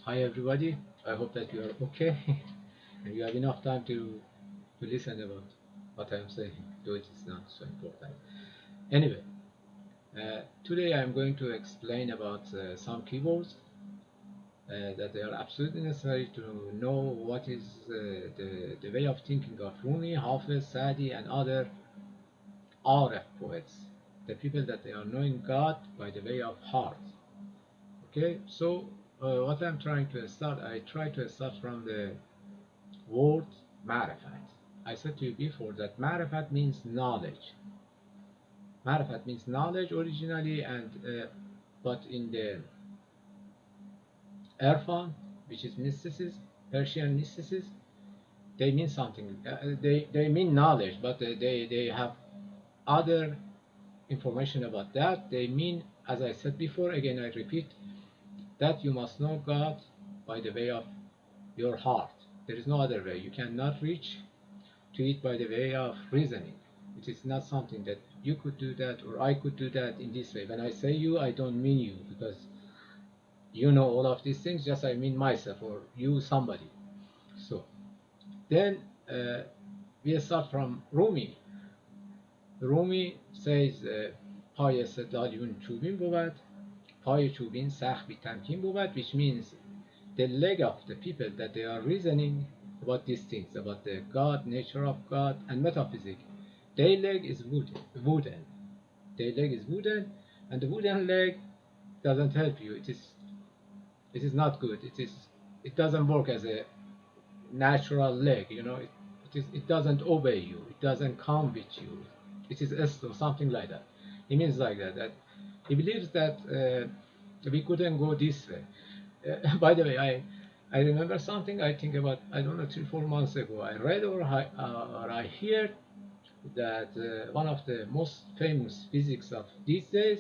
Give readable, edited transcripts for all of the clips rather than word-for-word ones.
Hi everybody, I hope that you are okay and you have enough time to listen about what I am saying, though it is not so important. Anyway, today I am going to explain about some keywords that they are absolutely necessary to know what is the way of thinking of Rumi, Hafiz, Sadi and other Arab poets, the people that they are knowing God by the way of heart. Okay, so what I'm trying to start, I try to start from the word marifat. I said to you before that marifat means knowledge. Marifat means knowledge originally, and but in the Irfan, which is mysticism, Persian mysticism, they mean something. They mean knowledge, but they have other information about that. They mean, as I said before, again I repeat, that you must know God by the way of your heart. There is no other way. You cannot reach to it by the way of reasoning. It is not something that you could do that or I could do that in this way. When I say you, I don't mean you because you know all of these things, just I mean myself or you, somebody. So then we start from Rumi. Rumi says پای استدلالیون چوبین بود پای چوبین سخت بی تمکین بود, which means the leg of the people that they are reasoning about these things, about the God, nature of God, and metaphysics. Their leg is wooden. Their leg is wooden, and the wooden leg doesn't help you. It is not good. It doesn't work as a natural leg. It doesn't obey you. It doesn't come with you. It is esto, something like that. It means like that. That he believes that we couldn't go this way. By the way, I remember something. I think about, I don't know, 3 4 months ago. I read or I heard that one of the most famous physics of these days,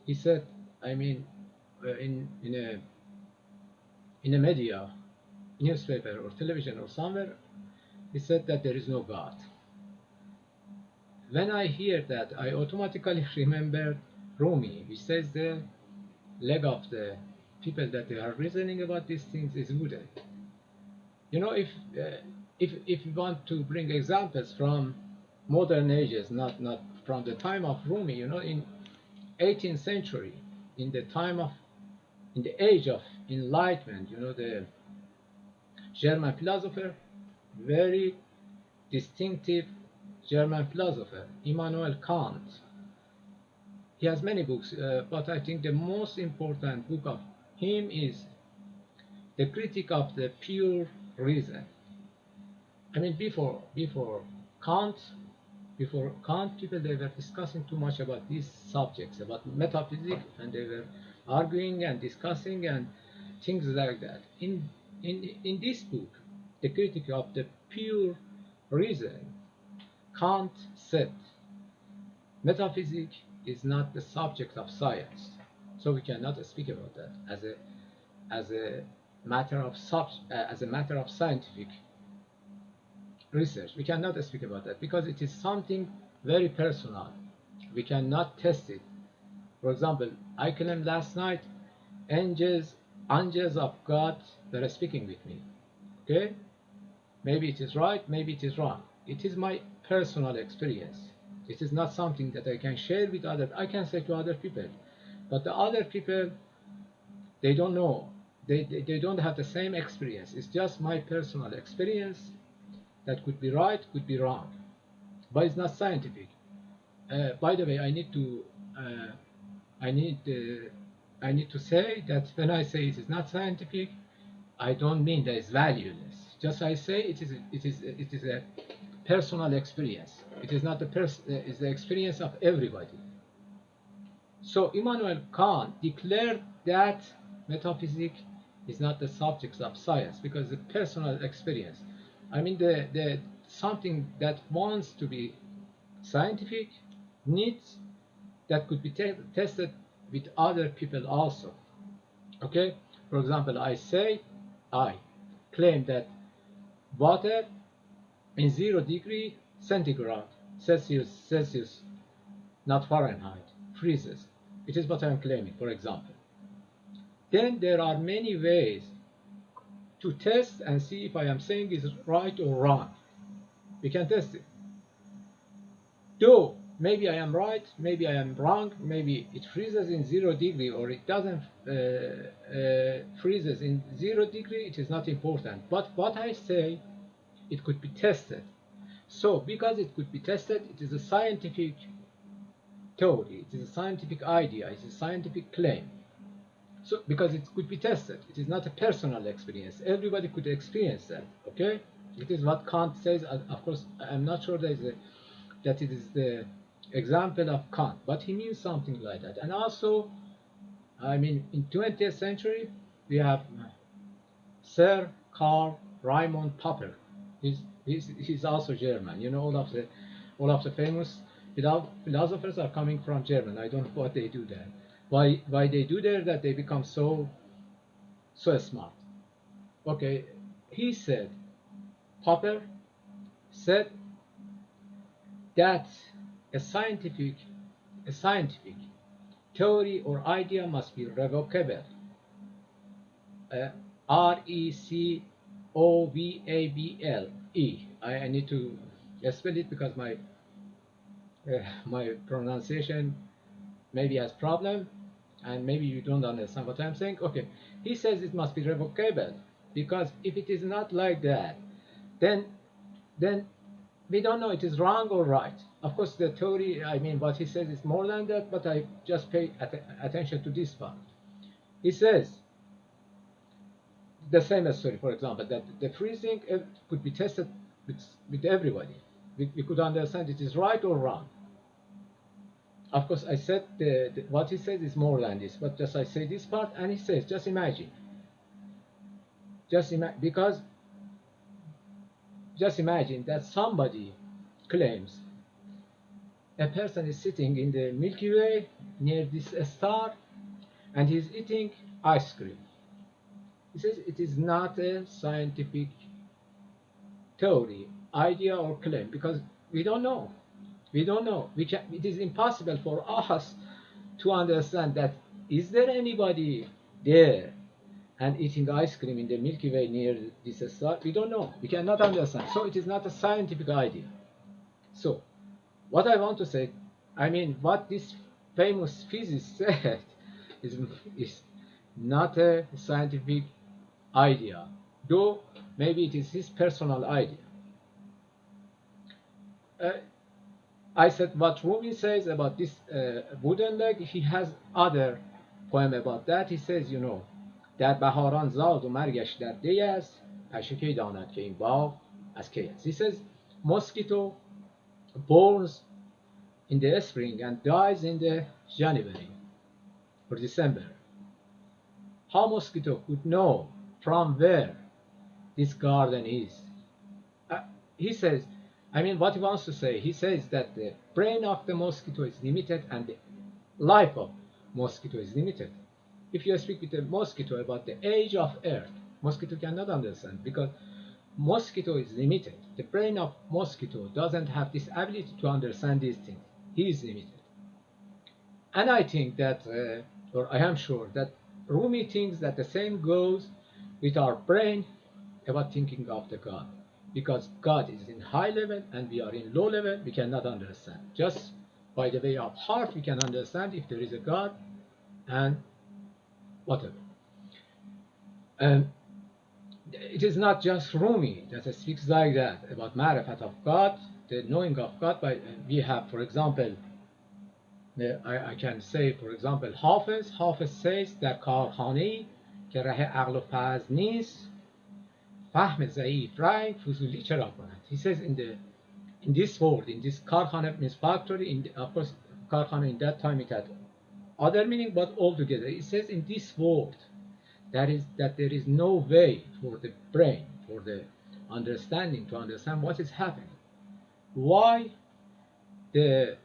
he said, I mean, in a media, newspaper or television or somewhere, he said that there is no God. When I hear that, I automatically remember Rumi, which says the leg of the people that they are reasoning about these things is wooden. If you want to bring examples from modern ages, not from the time of Rumi, in 18th century, in the age of enlightenment, the German philosopher, very distinctive German philosopher, Immanuel Kant. He has many books, but I think the most important book of him is The Critique of the Pure Reason. I mean, before Kant, people, they were discussing too much about these subjects, about metaphysics, and they were arguing and discussing and things like that. In this book, The Critique of the Pure Reason, Kant said, metaphysics is not the subject of science, so we cannot speak about that as a matter of scientific research. We cannot speak about that because it is something very personal. We cannot test it. For example, I claimed last night angels of God were speaking with me. Okay? Maybe it is right, maybe it is wrong. It is my personal experience. It is not something that I can share with others. I can say to other people, but the other people, they don't know. They don't have the same experience. It's just my personal experience that could be right, could be wrong, but it's not scientific. By the way, I need to say that when I say it is not scientific, I don't mean that it's valueless. Just I say it is a personal experience. It is not it's the experience of everybody. So Immanuel Kant declared that metaphysics is not the subject of science because the personal experience. I mean, the something that wants to be scientific needs that could be tested with other people also. Okay, for example, I claim that water in 0 degree centigrade Celsius, not Fahrenheit, freezes. It is what I'm claiming, for example. Then there are many ways to test and see if I am saying is right or wrong. We can test it. Though maybe I am right, maybe I am wrong, maybe it freezes in 0 degree or it doesn't freezes in 0 degree, it is not important. But what I say, it could be tested. So because it could be tested, it is a scientific theory, it is a scientific idea, it is a scientific claim. So because it could be tested, it is not a personal experience. Everybody could experience that. Okay, it is what Kant says. Of course, I'm not sure that it is the example of Kant, but he means something like that. And also, I mean, in 20th century, we have Sir Karl Raimund Popper. He's also German. You know, all of the famous philosophers are coming from German. I don't know what they do there. Why they do there that they become so smart. Okay, he said, Popper said that a scientific theory or idea must be revocable. RECOVABLE. I need to spell it because my pronunciation maybe has problem, and maybe you don't understand what I'm saying. Okay, he says it must be revocable, because if it is not like that, then we don't know it is wrong or right. Of course, the theory, I mean, what he says is more than that, but I just pay attention to this part. He says the same story, for example, that the freezing could be tested with everybody. We could understand it is right or wrong. Of course, I said what he said is more than this, but just I say this part, and he says, just imagine, because just imagine that somebody claims a person is sitting in the Milky Way near this star, and he's eating ice cream. He says it is not a scientific theory, idea, or claim, because we don't know. It is impossible for us to understand that is there anybody there and eating ice cream in the Milky Way near this star. We don't know. We cannot understand. So it is not a scientific idea. So what I want to say, I mean, what this famous physicist said is not a scientific idea, though maybe it is his personal idea. I said what Rumi says about this wooden leg. He has other poem about that. He says, you know, در بهاران زاد و مرگش در دی است، پشه کی داند که این باغ از کی است. He says mosquito borns in the spring and dies in the January or December. How mosquito could know from where this garden is? He says, I mean, what he wants to say, he says that the brain of the mosquito is limited and the life of mosquito is limited. If you speak with a mosquito about the age of Earth, mosquito cannot understand, because mosquito is limited. The brain of mosquito doesn't have this ability to understand these things. He is limited. And I think that, or I am sure that Rumi thinks that the same goes with our brain about thinking of the God. Because God is in high level and we are in low level, we cannot understand. Just by the way of heart, we can understand if there is a God and whatever. It is not just Rumi that speaks like that about marifat of God, the knowing of God. But we have, for example, I can say, for example, حافظ says در کارخانه‌ای که ره عقل و فضل نیست، فهم ضعیف رنگ فضولی چرا کند. He says in this world, in this karkhane means factory, of course karkhane in that time it had other meaning, but altogether it says in this world that there is no way for the brain, for the understanding, to understand what is happening. Why the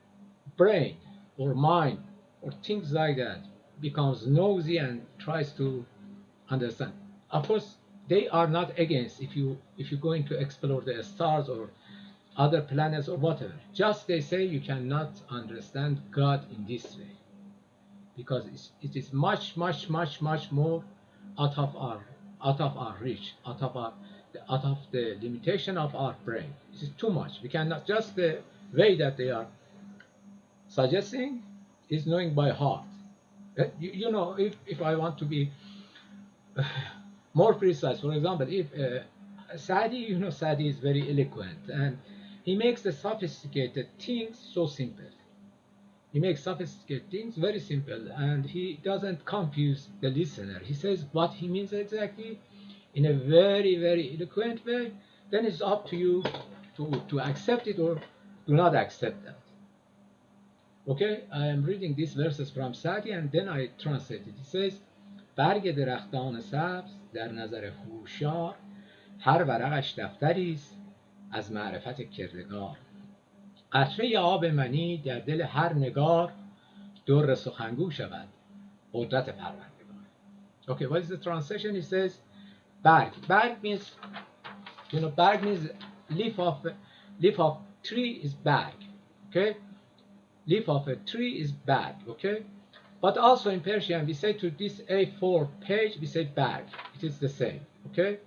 brain or mind or things like that becomes nosy and tries to understand. Of course, they are not against if you're going to explore the stars or other planets or whatever. Just they say you cannot understand God in this way, because it is much more out of our out of our reach, out of the limitation of our brain. This is too much. We cannot, just the way that they are suggesting is knowing by heart. You know, if I want to be more precise, for example, if Sadi, you know, Sadi is very eloquent and he makes the sophisticated things so simple. He makes sophisticated things very simple and he doesn't confuse the listener. He says what he means exactly in a very, very eloquent way. Then it's up to you to accept it or do not accept that. Okay, I am reading these verses from Sadi and then I translate it. It says, برگ درختان سبز در نظر هوشیار هر ورقش دفتری است از معرفت کردگار. قطره آب منی در دل هر نگار در سخنگو شود قدرت پروردگار. Okay, what is the translation? It says, برگ. برگ means, you know, برگ means leaf of tree is bark. Okay, leaf of a tree is bark. Okay, but also in Persian we say to this A4 page we say bark. It is the same. Okay,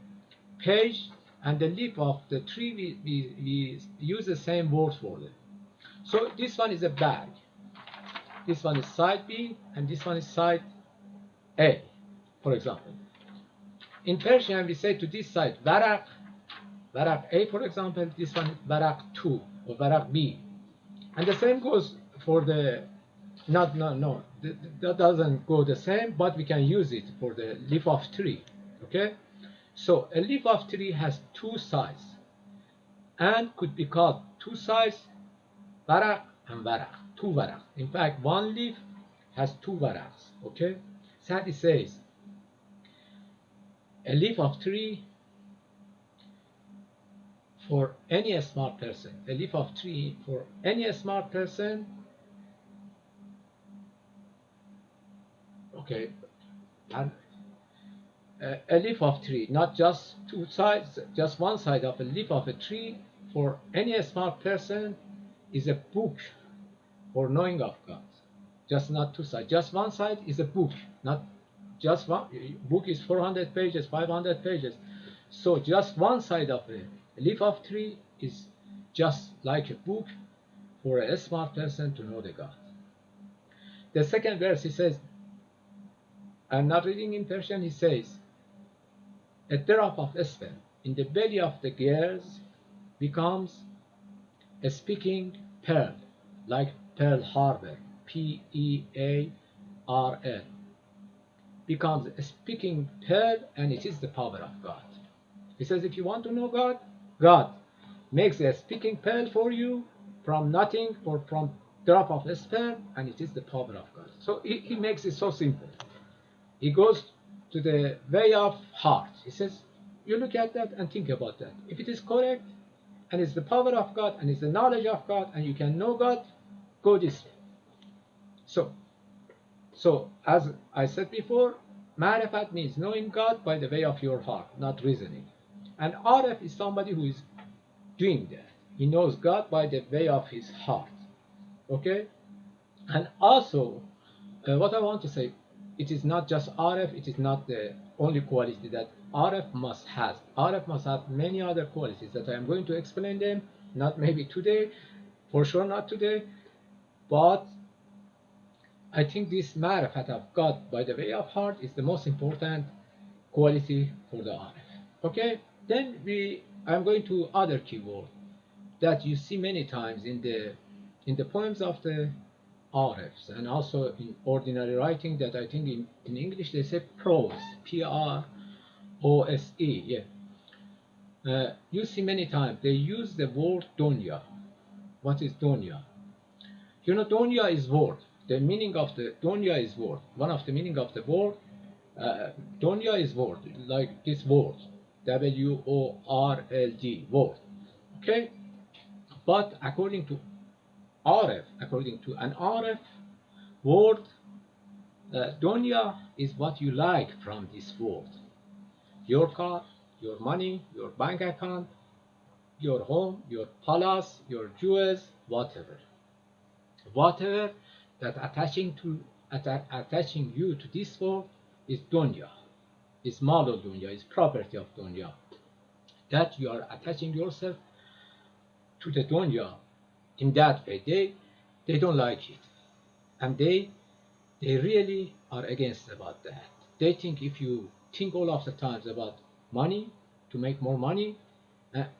page and the leaf of the tree we use the same words for it. So this one is a bag. This one is side B and this one is side A, for example. In Persian we say to this side varaq, varaq A, for example. This one is varaq 2 or varaq B. And the same goes for the, no, that doesn't go the same, but we can use it for the leaf of tree. Okay, so a leaf of tree has two sides and could be called two sides, varaq and varaq, two varaq. In fact, one leaf has two varaqs. Okay, Sadi says a leaf of tree for any smart person, a leaf of tree for any smart person. Okay, and a leaf of tree, not just two sides, just one side of a leaf of a tree for any smart person is a book for knowing of God. Just not two sides, just one side is a book, not just one. Book is 400 pages, 500 pages. So just one side of a leaf of tree is just like a book for a smart person to know the God. The second verse, he says, I'm not reading in Persian, he says, a drop of sperm in the belly of the girls becomes a speaking pearl, like Pearl Harbor, P-E-A-R-L, becomes a speaking pearl, and it is the power of God. He says, if you want to know God, God makes a speaking pearl for you from nothing or from drop of sperm, and it is the power of God. So he makes it so simple. He goes to the way of heart. He says, you look at that and think about that. If it is correct, and it's the power of God, and it's the knowledge of God, and you can know God, go this way. So as I said before, Ma'rifat means knowing God by the way of your heart, not reasoning. And Arif is somebody who is doing that. He knows God by the way of his heart. Okay? And also, what I want to say, it is not just Arif, it is not the only quality that Arif must have. Arif must have many other qualities that I am going to explain them, not maybe today, for sure not today, but I think this Ma'rifat of God by the way of heart is the most important quality for the Arif. Okay? Then I'm going to other keyword that you see many times in the poems of the Arifs and also in ordinary writing that I think in English they say prose, P-R-O-S-E, yeah. You see many times they use the word dunya. What is dunya? You know, dunya is word. The meaning of the dunya is word. One of the meaning of the word, dunya is word, like this word, W-O-R-L-D, word. Okay? But according to an Arif word, dunya is what you like from this world. Your car, your money, your bank account, your home, your palace, your jewels, whatever. Whatever that attaching you to this world is dunya. is mal dunya, is property of dunya. That you are attaching yourself to the dunya in that way. They don't like it, and they really are against about that. They think if you think all of the times about money, to make more money,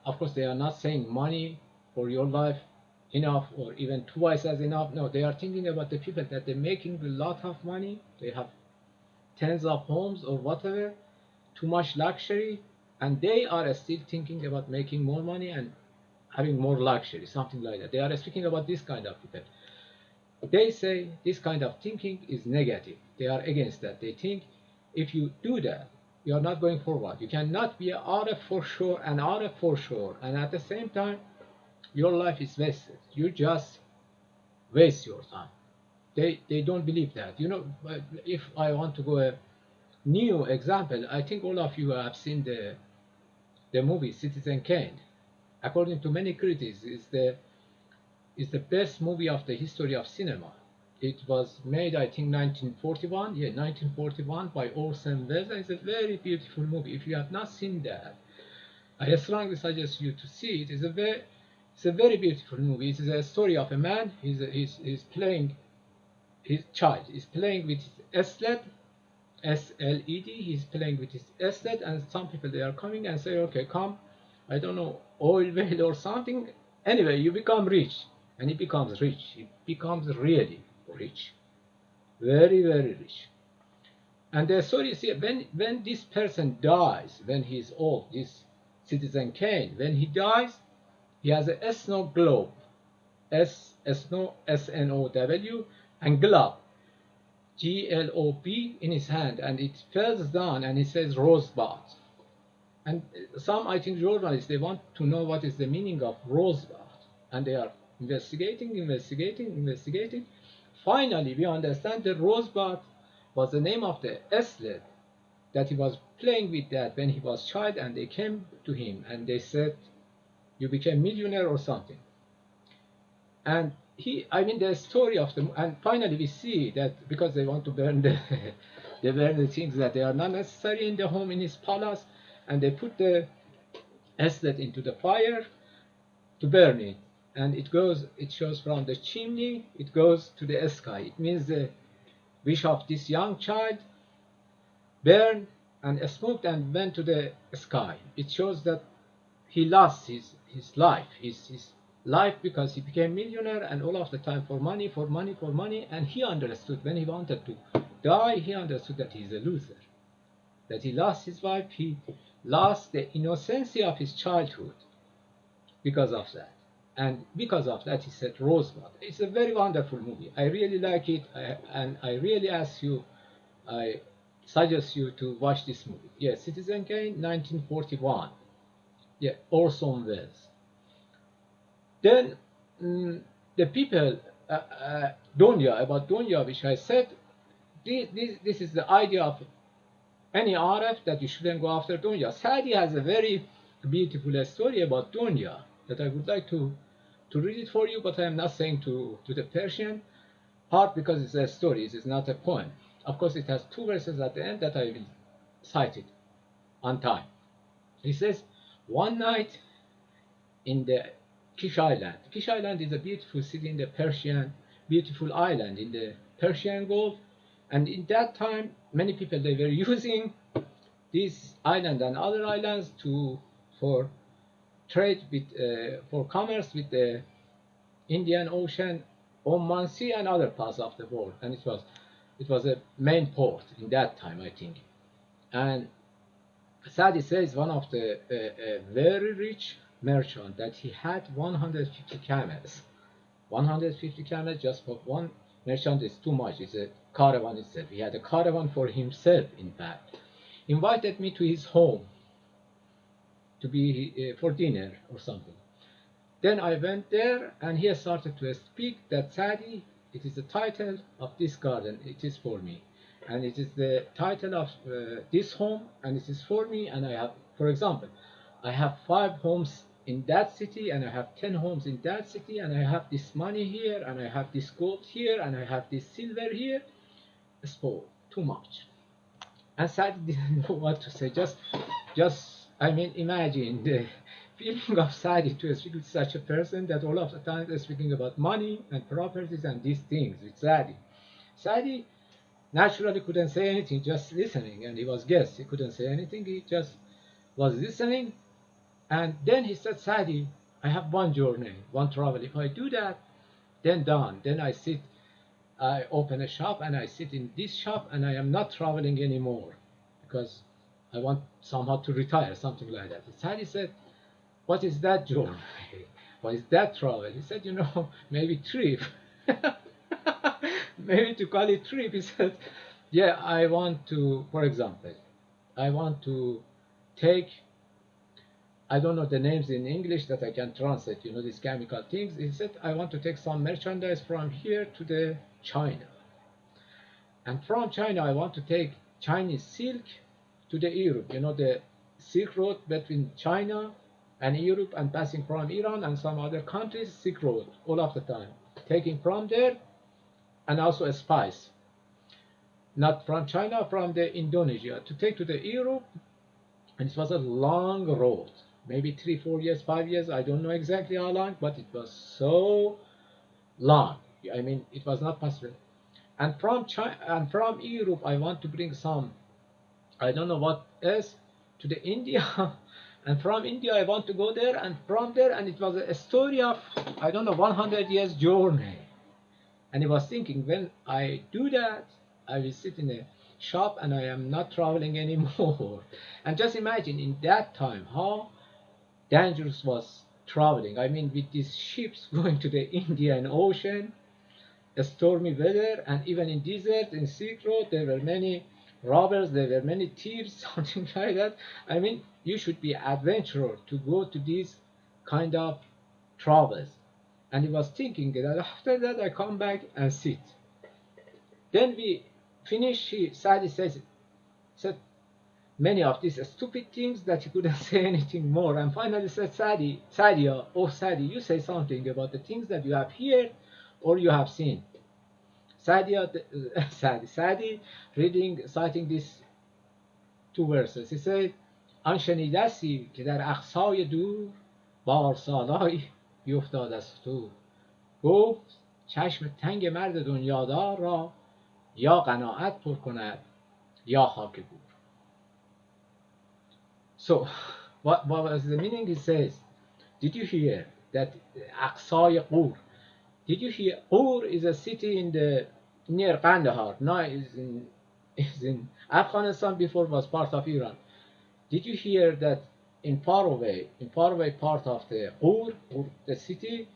of course they are not saying money for your life enough or even twice as enough. No, they are thinking about the people that they're making a lot of money, they have tens of homes or whatever, too much luxury, and they are still thinking about making more money and having more luxury, something like that. They are speaking about this kind of people. They say this kind of thinking is negative. They are against that. They think if you do that, you are not going forward. You cannot be an Arab for sure, an Arab for sure, and at the same time, your life is wasted. You just waste your time. They don't believe that. You know, if I want to go a new example, I think all of you have seen the movie Citizen Kane. According to many critics, is the best movie of the history of cinema. It was made, I think, 1941. Yeah, 1941 by Orson Welles. It's a very beautiful movie. If you have not seen that, I strongly suggest you to see it. It's a very beautiful movie. It is a story of a man. He's playing his child. He's playing with his sled, SLED. He's playing with his sled, and some people they are coming and say, okay, come, I don't know, oil well or something. Anyway, you become rich, and he becomes rich. He becomes really rich, very very rich. And the story is when this person dies, when he's old, this Citizen Kane, when he dies, he has a snow globe, snow SNOW, and globe GLOB in his hand, and it falls down and it says rosebud. And some, I think, journalists, they want to know what is the meaning of rosebud, and they are investigating. Finally, we understand that rosebud was the name of the sled that he was playing with that when he was child, and they came to him and they said, you became millionaire or something. And I mean, the story of them, and finally we see that because they want to burn they burn the things that they are not necessary in the home, in his palace, and they put the sled into the fire to burn it, and it shows from the chimney, it goes to the sky. It means the wish of this young child burned and smoked and went to the sky. It shows that he lost his life, his life, because he became millionaire and all of the time for money, and he understood when he wanted to die, he understood that he's a loser, that he lost his wife, he lost the innocency of his childhood because of that. And because of that, he said Rosebud. It's a very wonderful movie. I really like it, and I really I suggest you to watch this movie. Yeah, Citizen Kane, 1941. Yeah, Orson Welles. Then the people, about Dunya, which I said, this is the idea of any Arab, that you shouldn't go after Dunya. Sadi has a very beautiful story about Dunya that I would like to read it for you, but I am not saying to the Persian part because it's a story, it is not a poem. Of course, it has two verses at the end that I will cite it on time. He says, one night in the Kish Island. Kish Island is a beautiful city in the beautiful island in the Persian Gulf. And in that time, many people, they were using this island and other islands for trade with, for commerce with the Indian Ocean, Oman Sea, and other parts of the world. And it was a main port in that time, I think. And Sadi says one of the very rich merchant that he had 150 camels. 150 camels just for one merchant is too much. It's a caravan itself. He had a caravan for himself, in fact. Invited me to his home to be for dinner or something. Then I went there and he started to speak that Sadi, it is the title of this garden, it is for me. And it is the title of this home, and it is for me. And I have, for example, I have 5 homes in that city, and I have 10 homes in that city, and I have this money here, and I have this gold here, and I have this silver here. It's for too much. And Sadi didn't know what to say. I mean, imagine the feeling of Sadi to speak with such a person that all of the time they're speaking about money and properties and these things with Sadi. Sadi naturally couldn't say anything, just listening, and he was guest. He couldn't say anything. He just was listening, and then he said, Sadi, I have one journey, one travel. If I do that, then done. Then I open a shop and I sit in this shop and I am not traveling anymore because I want somehow to retire, something like that. Sadi said, what is that journey? What is that travel? He said, maybe trip. Maybe to call it trip. He said, yeah, I want to, for example, I want to take, I don't know the names in English that I can translate, these chemical things. He said, I want to take some merchandise from here to the China. And from China, I want to take Chinese silk to the Europe, the Silk Road between China and Europe and passing from Iran and some other countries, Silk Road, all of the time. Taking from there and also a spice. Not from China, from the Indonesia to take to the Europe. And it was a long road, maybe 3, 4 years, 5 years, I don't know exactly how long, but it was so long. I mean, it was not possible. And from China and from Europe, I want to bring some, I don't know what else, to the India. And from India, I want to go there, and from there, and it was a story of, I don't know, 100 years journey. And he was thinking, when I do that, I will sit in a shop and I am not traveling anymore. And just imagine in that time how dangerous was traveling. I mean, with these ships going to the Indian Ocean, stormy weather, and even in desert, in Silk Road, there were many robbers, there were many thieves, something like that. I mean, you should be adventurer to go to these kind of travels. And he was thinking that after that I come back and sit. Then we finish. Sadi said many of these stupid things that he couldn't say anything more. And finally said, Sadia, oh Sadi, you say something about the things that you have heard or you have seen. Sadi, citing these two verses. He said, آن شنیدستی که در اقصای دور بارسالای بیفتاد از تو. گفت چشم تنگ مرد دنیادار را یا قناعت پر کند یا خاک گور. So, what was the meaning? He says, did you hear that Aqsay Qur? Did you hear? Qur is a city in the near Kandahar. Now is in Afghanistan. Before was part of Iran. Did you hear that in faraway part of the Qur, the city,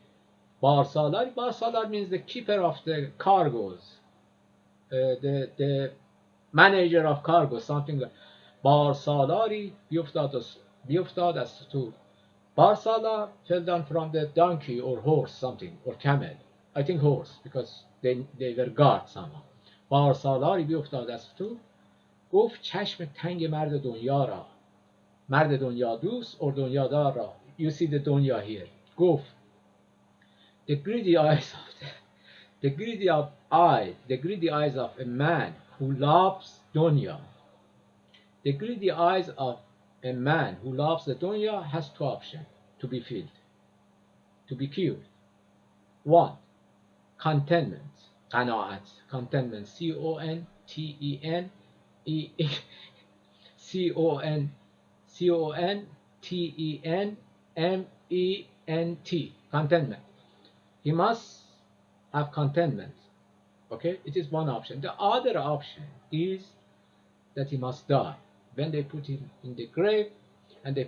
Barsalar means the keeper of the cargoes, the manager of cargo, something like Barsalari بیفتاد از تو. Barsala fell down from the donkey or horse, something, or camel. I think horse, because they were guards somehow. بارسالاری بیفتاد از تو. گفت چشم تنگ مرد دنیا را، مرد دنیا دوست or دنیادار را. You see the dunya here. گفت the greedy eyes of a man who loves dunya. The greedy eyes of a man who loves the dunya has two options to be filled, to be cured. One, contentment, qanaat, contentment, contentment, contentment. He must have contentment. Okay, it is one option. The other option is that he must die. When they put him in the grave and they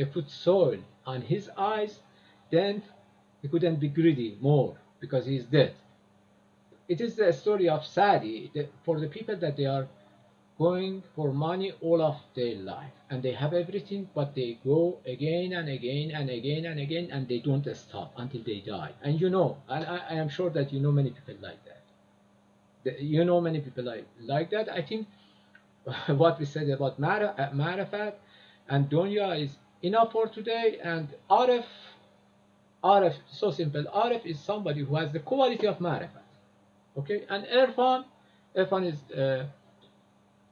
put soil on his eyes, then he couldn't be greedy more because he is dead. It is the story of Sadi for the people that they are going for money all of their life and they have everything, but they go again and again and again and again and they don't stop until they die. And I am sure that many people like that. Many people like that. I think what we said about Marifat and Dunya is enough for today. And Arif, so simple. Arif is somebody who has the quality of Marifat. Okay, and Irfan is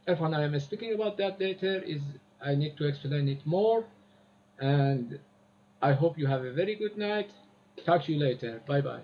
When I am speaking about that later, is I need to explain it more, and I hope you have a very good night. Talk to you later. Bye bye.